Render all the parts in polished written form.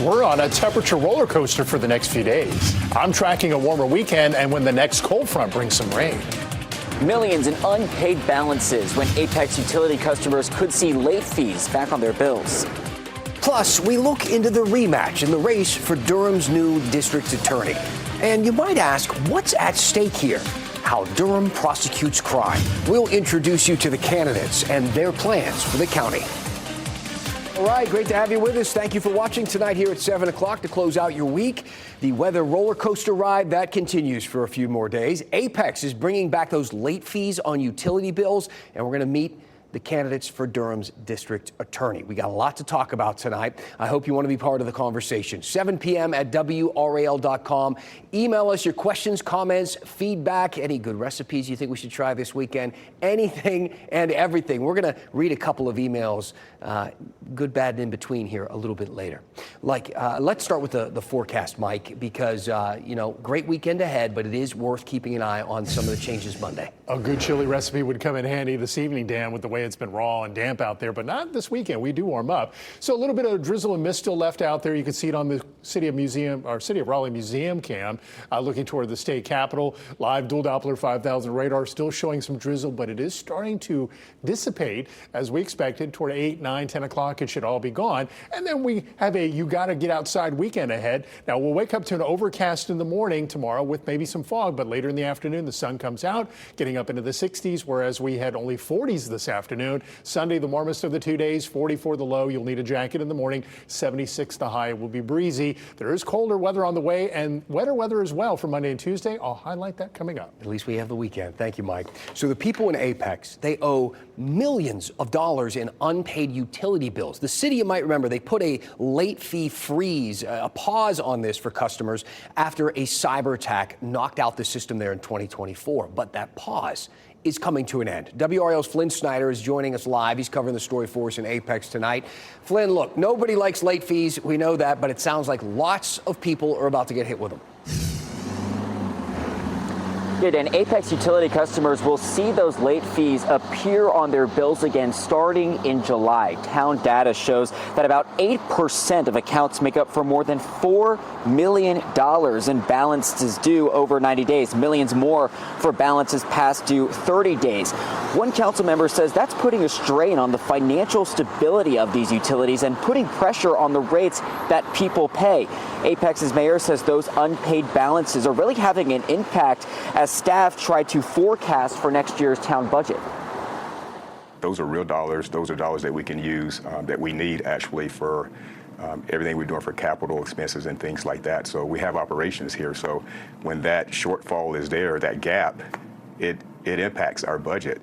We're on a temperature roller coaster for the next few days. I'm tracking a warmer weekend and when the next cold front brings some rain. Millions in unpaid balances when Apex utility customers could see late fees back on their bills. Plus, we look into the rematch in the race for Durham's new district attorney. And you might ask, what's at stake here? How Durham prosecutes crime. We'll introduce you to the candidates and their plans for the county. All right, great to have you with us. Thank you for watching tonight here at 7 o'clock to close out your week. The weather roller coaster ride, that continues for a few more days. Apex is bringing back those late fees on utility bills, and we're going to meet the candidates for Durham's district attorney. We got a lot to talk about tonight. I hope you want to be part of the conversation. 7 p.m. at WRAL.com. Email us your questions, comments, feedback, any good recipes you think we should try this weekend, anything and everything. We're going to read a couple of emails, good, bad, and in between here a little bit later. Let's start with the forecast, Mike, because, great weekend ahead, but it is worth keeping an eye on some of the changes Monday. A good chili recipe would come in handy this evening, Dan, with the way it's been raw and damp out there, but not this weekend. We do warm up. So a little bit of drizzle and mist still left out there. You can see it on the City of Raleigh Museum cam, looking toward the state capitol. Live dual Doppler 5000 radar still showing some drizzle, but it is starting to dissipate as we expected. Toward 8, 9, 10 o'clock, it should all be gone. And then we have a you got to get outside weekend ahead. Now we'll wake up to an overcast in the morning tomorrow with maybe some fog, but later in the afternoon, the sun comes out, getting up into the 60s, whereas we had only 40s this afternoon. Sunday, the warmest of the 2 days, 44 the low. You'll need a jacket in the morning. 76 the high. It will be breezy. There is colder weather on the way and wetter weather as well for Monday and Tuesday. I'll highlight that coming up. At least we have the weekend. Thank you, Mike. So the people in Apex, they owe millions of dollars in unpaid utility bills. The city, you might remember, they put a late fee freeze, a pause on this for customers after a cyber attack knocked out the system there in 2024. But that pause is coming to an end. WRAL's Flynn Snyder is joining us live. He's covering the story for us in Apex tonight. Flynn, look, nobody likes late fees. We know that, but it sounds like lots of people are about to get hit with them. And Apex utility customers will see those late fees appear on their bills again starting in July. Town data shows that about 8% of accounts make up for more than $4 million in balances due over 90 days, millions more for balances past due 30 days. One council member says that's putting a strain on the financial stability of these utilities and putting pressure on the rates that people pay. Apex's mayor says those unpaid balances are really having an impact as staff try to forecast for next year's town budget. Those are real dollars. Those are dollars that we can use, that we need actually for everything we're doing for capital expenses and things like that. So we have operations here. So when that shortfall is there, that gap, it impacts our budget.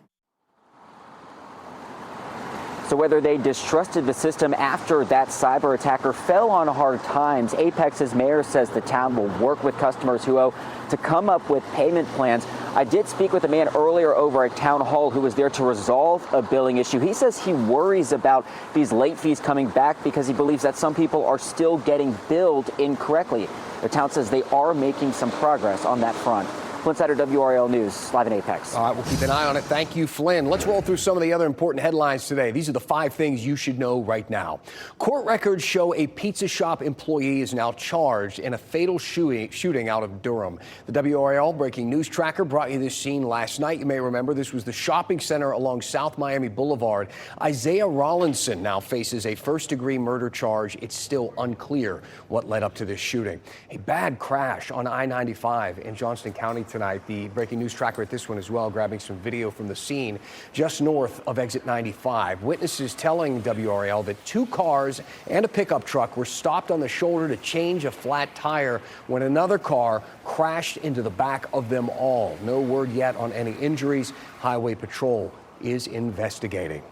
So whether they distrusted the system after that cyber attacker fell on hard times, Apex's mayor says the town will work with customers who owe to come up with payment plans. I did speak with a man earlier over at Town Hall who was there to resolve a billing issue. He says he worries about these late fees coming back because he believes that some people are still getting billed incorrectly. The town says they are making some progress on that front. Flynn Snyder, WRAL News, live in Apex. All right, we'll keep an eye on it. Thank you, Flynn. Let's roll through some of the other important headlines today. These are the 5 things you should know right now. Court records show a pizza shop employee is now charged in a fatal shooting out of Durham. The WRAL Breaking News Tracker brought you this scene last night. You may remember this was the shopping center along South Miami Boulevard. Isaiah Rollinson now faces a first-degree murder charge. It's still unclear what led up to this shooting. A bad crash on I-95 in Johnston County tonight. The Breaking News Tracker at this one as well, grabbing some video from the scene just north of exit 95. Witnesses telling WRAL that 2 cars and a pickup truck were stopped on the shoulder to change a flat tire when another car crashed into the back of them all. No word yet on any injuries. Highway Patrol is investigating.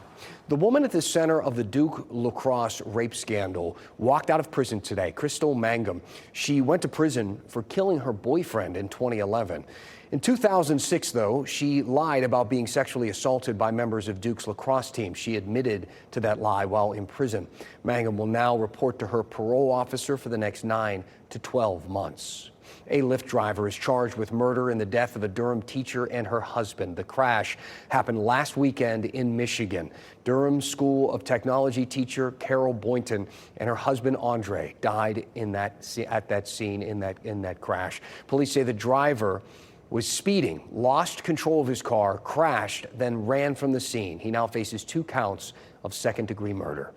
The woman at the center of the Duke lacrosse rape scandal walked out of prison today, Crystal Mangum. She went to prison for killing her boyfriend in 2011. In 2006, though, she lied about being sexually assaulted by members of Duke's lacrosse team. She admitted to that lie while in prison. Mangum will now report to her parole officer for the next 9 to 12 months. A Lyft driver is charged with murder in the death of a Durham teacher and her husband. The crash happened last weekend in Michigan. Durham School of Technology teacher Carol Boynton and her husband Andre died at that scene in that crash. Police say the driver was speeding, lost control of his car, crashed, then ran from the scene. He now faces 2 counts of second-degree murder.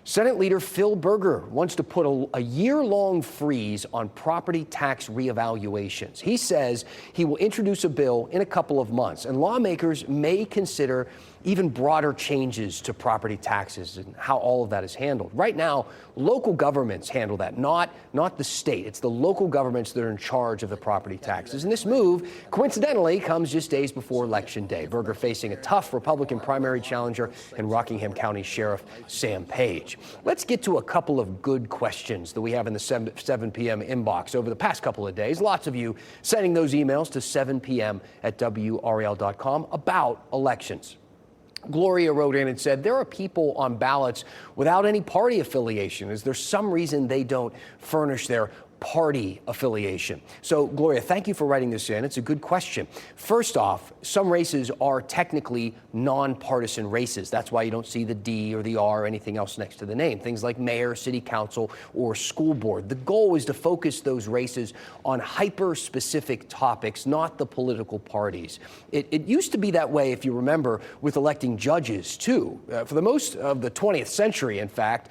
Senate Leader Phil Berger wants to put a year-long freeze on property tax reevaluations. He says he will introduce a bill in a couple of months, and lawmakers may consider even broader changes to property taxes and how all of that is handled. Right now, local governments handle that, not the state. It's the local governments that are in charge of the property taxes. And this move, coincidentally, comes just days before Election Day. Berger facing a tough Republican primary challenger in Rockingham County Sheriff Sam Page. Let's get to a couple of good questions that we have in the 7 p.m. inbox over the past couple of days. Lots of you sending those emails to 7 p.m. at WRAL.com about elections. Gloria wrote in and said, there are people on ballots without any party affiliation. Is there some reason they don't furnish their party affiliation? So, Gloria, thank you for writing this in. It's a good question. First off, some races are technically nonpartisan races. That's why you don't see the D or the R or anything else next to the name. Things like mayor, city council, or school board. The goal is to focus those races on hyper-specific topics, not the political parties. It used to be that way, if you remember, with electing judges, too. For the most of the 20th century, in fact,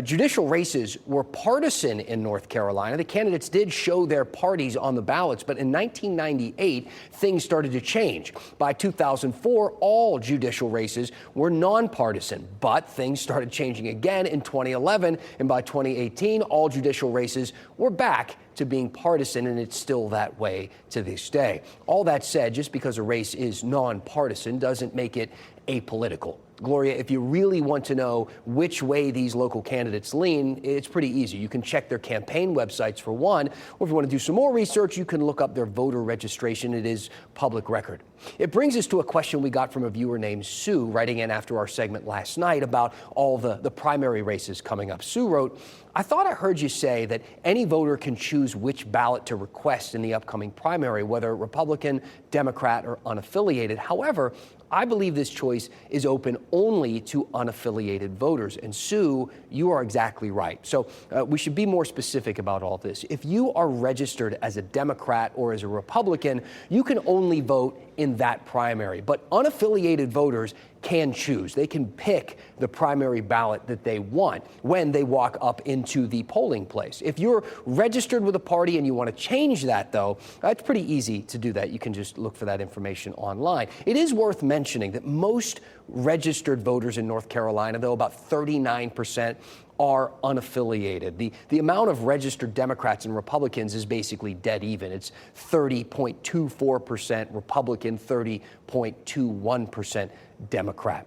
judicial races were partisan in North Carolina. The candidates did show their parties on the ballots, but in 1998, things started to change. By 2004, all judicial races were nonpartisan, but things started changing again in 2011, and by 2018, all judicial races were back to being partisan, and it's still that way to this day. All that said, just because a race is nonpartisan doesn't make it apolitical. Gloria, if you really want to know which way these local candidates lean, it's pretty easy. You can check their campaign websites for one, or if you want to do some more research, you can look up their voter registration. It is public record. It brings us to a question we got from a viewer named Sue, writing in after our segment last night about all the primary races coming up. Sue wrote, I thought I heard you say that any voter can choose which ballot to request in the upcoming primary, whether Republican, Democrat, or unaffiliated. However, I believe this choice is open only to unaffiliated voters. And Sue, you are exactly right. So we should be more specific about all this. If you are registered as a Democrat or as a Republican, you can only vote in that primary. But unaffiliated voters can choose. They can pick the primary ballot that they want when they walk up into the polling place. If you're registered with a party and you want to change that, though, it's pretty easy to do that. You can just look for that information online. It is worth mentioning that most registered voters in North Carolina, though, about 39%, are unaffiliated. The amount of registered Democrats and Republicans is basically dead even. It's 30.24% Republican, 30.21% Democrat.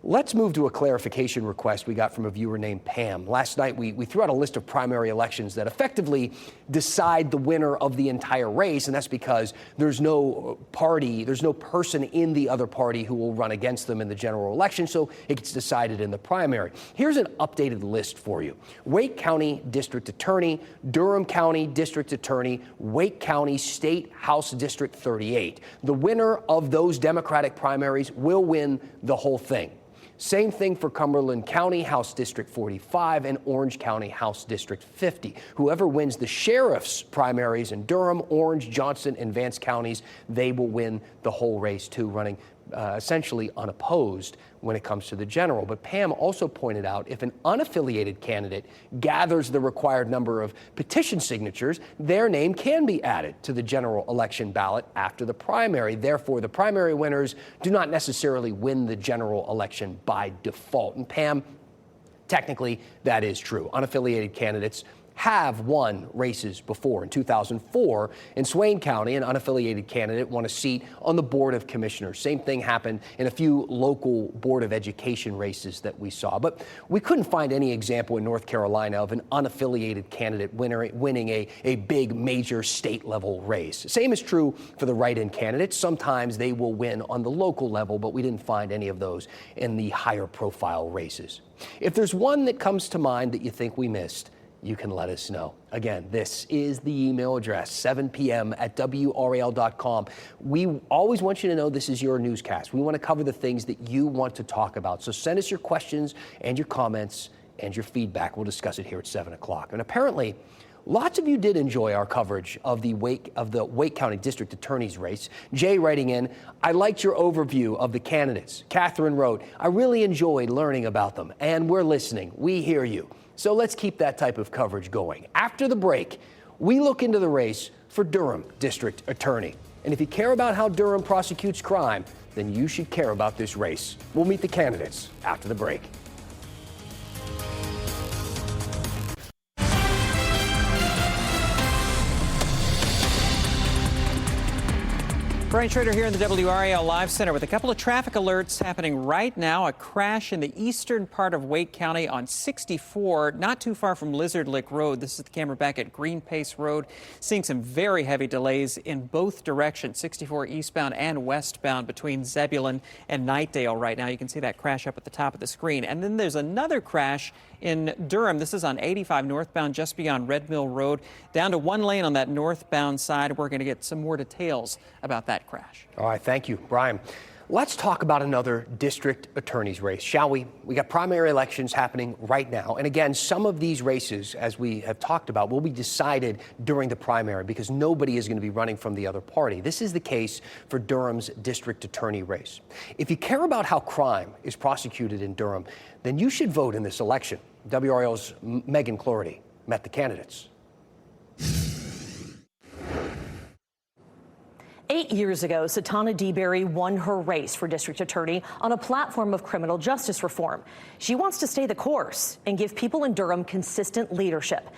Let's move to a clarification request we got from a viewer named Pam. Last night, we threw out a list of primary elections that effectively decide the winner of the entire race, and that's because there's no party, there's no person in the other party who will run against them in the general election, so it gets decided in the primary. Here's an updated list for you. Wake County District Attorney, Durham County District Attorney, Wake County State House District 38. The winner of those Democratic primaries will win the whole thing. Same thing for Cumberland County House District 45 and Orange County House District 50. Whoever wins the sheriff's primaries in Durham, Orange, Johnson, and Vance counties, they will win the whole race too, running essentially unopposed when it comes to the general. But Pam also pointed out if an unaffiliated candidate gathers the required number of petition signatures, their name can be added to the general election ballot after the primary. Therefore, the primary winners do not necessarily win the general election by default. And Pam, technically, that is true. Unaffiliated candidates have won races before. In 2004, in Swain County, an unaffiliated candidate won a seat on the Board of Commissioners. Same thing happened in a few local Board of Education races that we saw. But we couldn't find any example in North Carolina of an unaffiliated candidate winning a big, major state-level race. Same is true for the write-in candidates. Sometimes they will win on the local level, but we didn't find any of those in the higher-profile races. If there's one that comes to mind that you think we missed, you can let us know. Again, this is the email address, 7 p.m. at WRAL.com. We always want you to know this is your newscast. We want to cover the things that you want to talk about. So send us your questions and your comments and your feedback. We'll discuss it here at 7 o'clock. And apparently, lots of you did enjoy our coverage of the Wake County District Attorney's race. Jay writing in, I liked your overview of the candidates. Catherine wrote, I really enjoyed learning about them, and we're listening. We hear you. So let's keep that type of coverage going. After the break, we look into the race for Durham District Attorney. And if you care about how Durham prosecutes crime, then you should care about this race. We'll meet the candidates after the break. Brian Schrader here in the WRAL Live Center with a couple of traffic alerts happening right now. A crash in the eastern part of Wake County on 64, not too far from Lizard Lick Road. This is the camera back at Green Pace Road. Seeing some very heavy delays in both directions, 64 eastbound and westbound between Zebulon and Nightdale right now. You can see that crash up at the top of the screen. And then there's another crash in Durham. This is on 85 northbound just beyond Red Mill Road. Down to one lane on that northbound side. We're going to get some more details about that crash. All right, thank you, Brian. Let's talk about another district attorney's race, shall we? We got primary elections happening right now. And again, some of these races, as we have talked about, will be decided during the primary because nobody is going to be running from the other party. This is the case for Durham's district attorney race. If you care about how crime is prosecuted in Durham, then you should vote in this election. WRAL's Megan Cloherty met the candidates. 8 years ago, Satana DeBerry won her race for district attorney on a platform of criminal justice reform. She wants to stay the course and give people in Durham consistent leadership.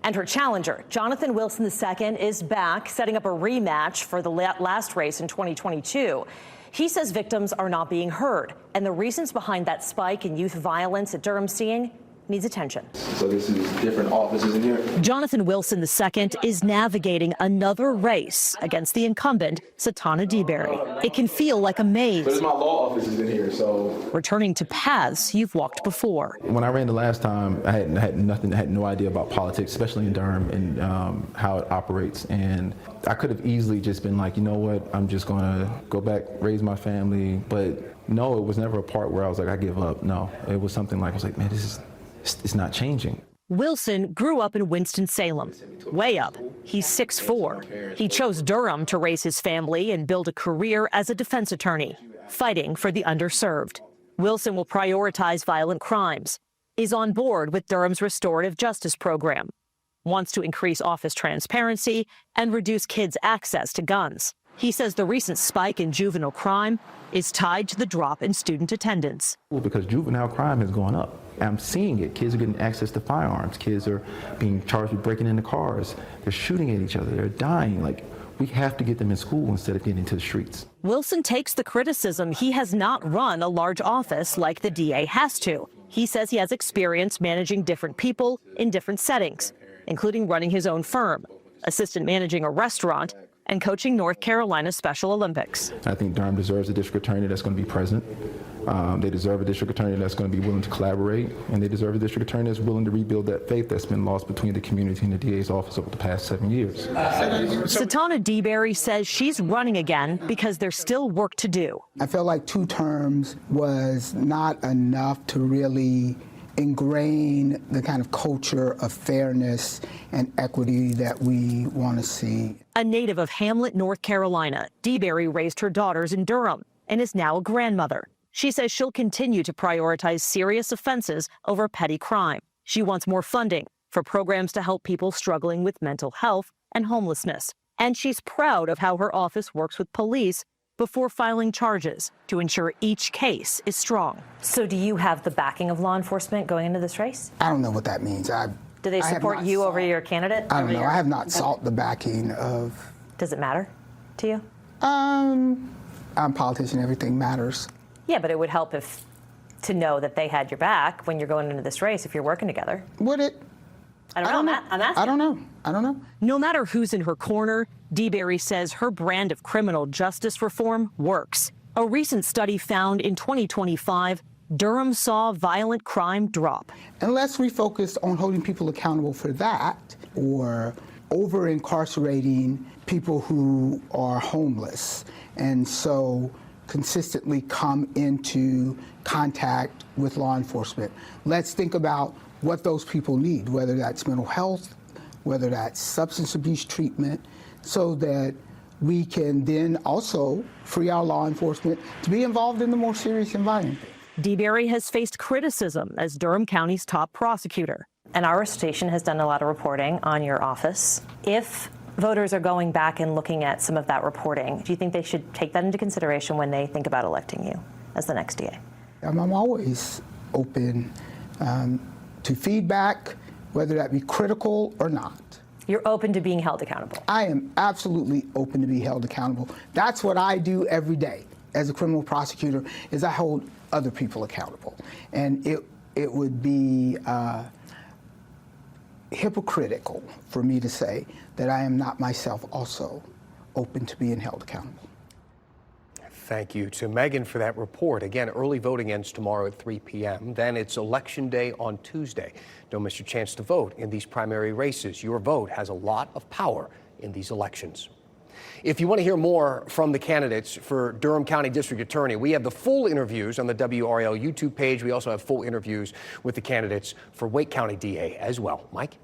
And her challenger, Jonathan Wilson II, is back, setting up a rematch for the last race in 2022. He says victims are not being heard, and the reasons behind that spike in youth violence at Durham's seeing needs attention. So this is different offices in here. Jonathan Wilson II is navigating another race against the incumbent, Satana DeBerry. It can feel like a maze. But my law office is in here, so. Returning to paths you've walked before. When I ran the last time, I had no idea about politics, especially in Durham and how it operates. And I could have easily just been like, you know what, I'm just going to go back, raise my family. But no, it was never a part where I was like, I give up. No, it was something like, I was like, man, it's not changing. Wilson grew up in Winston-Salem, way up. He's 6'4". He chose Durham to raise his family and build a career as a defense attorney, fighting for the underserved. Wilson will prioritize violent crimes, is on board with Durham's restorative justice program, wants to increase office transparency and reduce kids' access to guns. He says the recent spike in juvenile crime is tied to the drop in student attendance. Well, because juvenile crime has gone up. I'm seeing it. Kids are getting access to firearms. Kids are being charged with breaking into cars. They're shooting at each other. They're dying. Like, we have to get them in school instead of getting into the streets. Wilson takes the criticism he has not run a large office like the DA has to. He says he has experience managing different people in different settings, including running his own firm, assistant managing a restaurant, and coaching North Carolina's Special Olympics. I think Durham deserves a district attorney that's going to be present. They deserve a district attorney that's going to be willing to collaborate, and they deserve a district attorney that's willing to rebuild that faith that's been lost between the community and the DA's office over the past 7 years. Satana DeBerry says she's running again because there's still work to do. I felt like 2 terms was not enough to really ingrain the kind of culture of fairness and equity that we want to see. A native of Hamlet, North Carolina, DeBerry raised her daughters in Durham and is now a grandmother. She says she'll continue to prioritize serious offenses over petty crime. She wants more funding for programs to help people struggling with mental health and homelessness. And she's proud of how her office works with police before filing charges to ensure each case is strong. So do you have the backing of law enforcement going into this race? I don't know what that means. Do they support you over your candidate? I don't know. I have not sought the backing of... Does it matter to you? I'm a politician. Everything matters. Yeah, but it would help to know that they had your back when you're going into this race if you're working together. Would it? I don't know. I'm asking. I don't know. No matter who's in her corner, DeBerry says her brand of criminal justice reform works. A recent study found in 2025, Durham saw violent crime drop. Unless we focus on holding people accountable for that, or over-incarcerating people who are homeless and so consistently come into contact with law enforcement. Let's think about what those people need, whether that's mental health, whether that's substance abuse treatment, so that we can then also free our law enforcement to be involved in the more serious and violent things. DeBerry has faced criticism as Durham County's top prosecutor. And our station has done a lot of reporting on your office. If voters are going back and looking at some of that reporting, do you think they should take that into consideration when they think about electing you as the next DA? I'm always open to feedback, whether that be critical or not. You're open to being held accountable? I am absolutely open to be held accountable. That's what I do every day as a criminal prosecutor, is I hold other people accountable. And it would be hypocritical for me to say that I am not myself also open to being held accountable. Thank you to Megan for that report. Again, early voting ends tomorrow at 3 p.m. Then it's Election Day on Tuesday. Don't miss your chance to vote in these primary races. Your vote has a lot of power in these elections. If you want to hear more from the candidates for Durham County District Attorney, we have the full interviews on the WRAL YouTube page. We also have full interviews with the candidates for Wake County DA as well. Mike?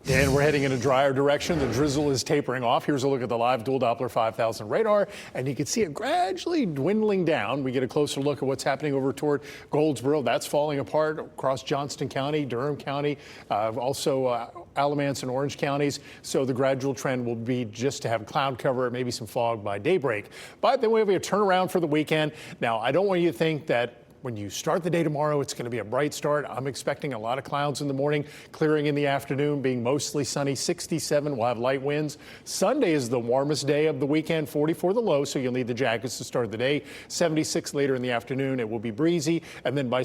And we're heading in a drier direction. The drizzle is tapering off. Here's a look at the live dual Doppler 5000 radar, and you can see it gradually dwindling down. We get a closer look at what's happening over toward Goldsboro. That's falling apart across Johnston County, Durham County, also Alamance and Orange counties. So the gradual trend will be just to have cloud cover, maybe some fog by daybreak. But then we have a turnaround for the weekend. Now, I don't want you to think that when you start the day tomorrow, it's going to be a bright start. I'm expecting a lot of clouds in the morning, clearing in the afternoon, being mostly sunny, 67. We'll have light winds. Sunday is the warmest day of the weekend, 44 the low, so you'll need the jackets to start the day. 76 later in the afternoon. It will be breezy. And then by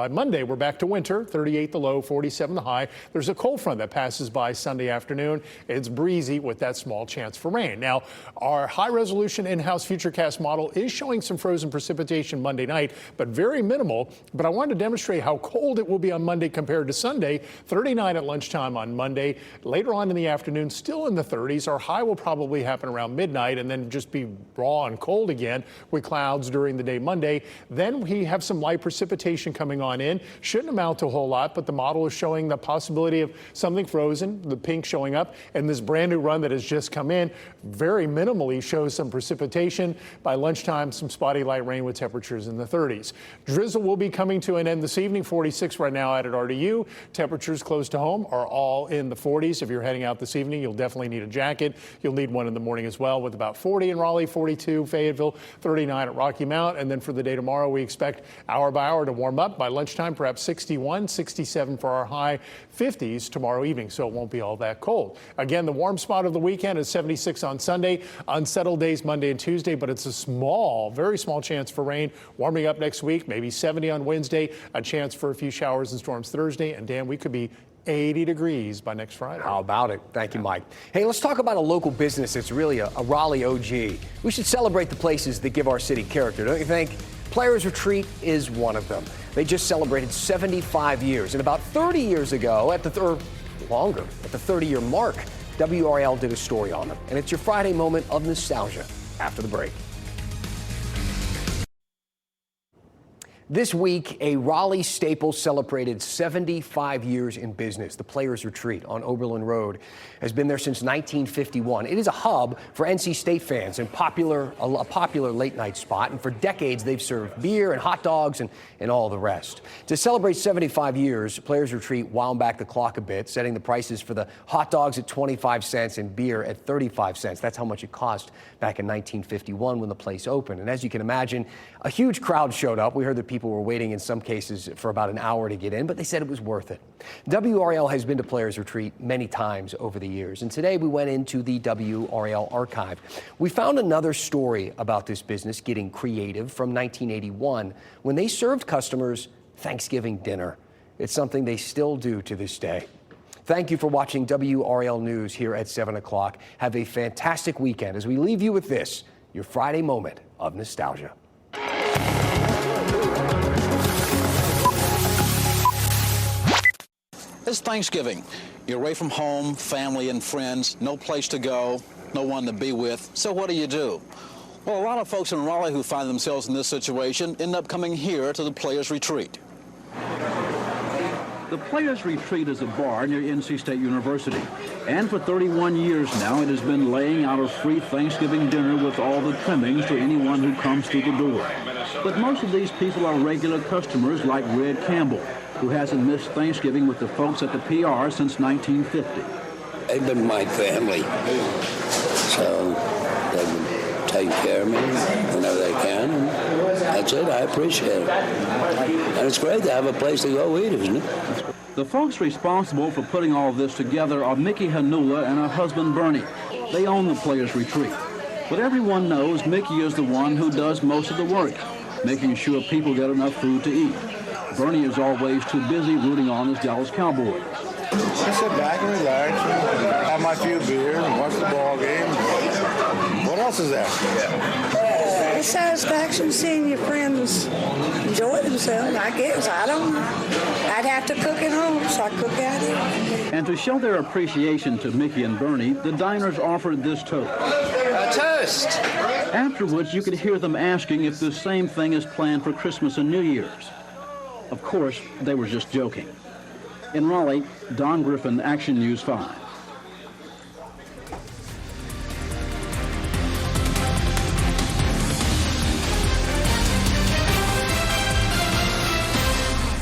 Monday, we're back to winter, 38 the low, 47 the high. There's a cold front that passes by Sunday afternoon. It's breezy with that small chance for rain. Now, our high-resolution in-house Futurecast model is showing some frozen precipitation Monday night, but very minimal. But I wanted to demonstrate how cold it will be on Monday compared to Sunday. 39 at lunchtime on Monday. Later on in the afternoon, still in the 30s. Our high will probably happen around midnight and then just be raw and cold again with clouds during the day Monday. Then we have some light precipitation coming on in. Shouldn't amount to a whole lot, but the model is showing the possibility of something frozen, the pink showing up, and this brand new run that has just come in very minimally shows some precipitation. By lunchtime, some spotty light rain with temperatures in the 30s. Drizzle will be coming to an end this evening. 46 right now out at RDU. Temperatures close to home are all in the 40s. If you're heading out this evening, you'll definitely need a jacket. You'll need one in the morning as well, with about 40 in Raleigh, 42 Fayetteville, 39 at Rocky Mount. And then for the day tomorrow, we expect hour by hour to warm up. By lunchtime, perhaps 61, 67 for our high, 50s tomorrow evening, so it won't be all that cold. Again, the warm spot of the weekend is 76 on Sunday. Unsettled days Monday and Tuesday, but it's a small, very small chance for rain. Warming up next week, maybe 70 on Wednesday, a chance for a few showers and storms Thursday, and Dan, we could be 80 degrees by next Friday. How about it? Thank you, Mike. Hey, let's talk about a local business that's really a Raleigh OG. We should celebrate the places that give our city character, don't you think? Players Retreat is one of them. They just celebrated 75 years, and about 30 years ago, at the 30-year mark, WRAL did a story on them, and it's your Friday moment of nostalgia after the break. This week, a Raleigh staple celebrated 75 years in business. The Players Retreat on Oberlin Road has been there since 1951. It is a hub for NC State fans and a popular late-night spot. And for decades, they've served beer and hot dogs and all the rest. To celebrate 75 years, Players Retreat wound back the clock a bit, setting the prices for the hot dogs at 25 cents and beer at 35 cents. That's how much it cost back in 1951 when the place opened. And as you can imagine, a huge crowd showed up. We heard that people were waiting in some cases for about an hour to get in, but they said it was worth it. WRAL has been to Players Retreat many times over the years, and today we went into the WRAL archive. We found another story about this business getting creative from 1981 when they served customers Thanksgiving dinner. It's something they still do to this day. Thank you for watching WRAL News here at 7 o'clock. Have a fantastic weekend as we leave you with this, your Friday moment of nostalgia. It's Thanksgiving. You're away from home, family and friends, no place to go, no one to be with. So what do? Well, a lot of folks in Raleigh who find themselves in this situation end up coming here to the Players Retreat. The Players Retreat is a bar near NC State University. And for 31 years now, it has been laying out a free Thanksgiving dinner with all the trimmings to anyone who comes through the door. But most of these people are regular customers like Red Campbell, who hasn't missed Thanksgiving with the folks at the PR since 1950. They've been my family, so they've been taking care of me whenever they can, and that's it. I appreciate it. And it's great to have a place to go eat, isn't it? The folks responsible for putting all this together are Mickey Hanula and her husband Bernie. They own the Players Retreat. But everyone knows Mickey is the one who does most of the work, making sure people get enough food to eat. Bernie is always too busy rooting on his Dallas Cowboys. I sit back and relax, and have my few beers, and watch the ball game. What else is there? The satisfaction seeing your friends enjoy themselves, I guess. I don't know. I'd have to cook at home, so I cook out here. And to show their appreciation to Mickey and Bernie, the diners offered this toast. A toast. Afterwards, you could hear them asking if the same thing is planned for Christmas and New Year's. Of course, they were just joking. In Raleigh, Don Griffin, Action News 5.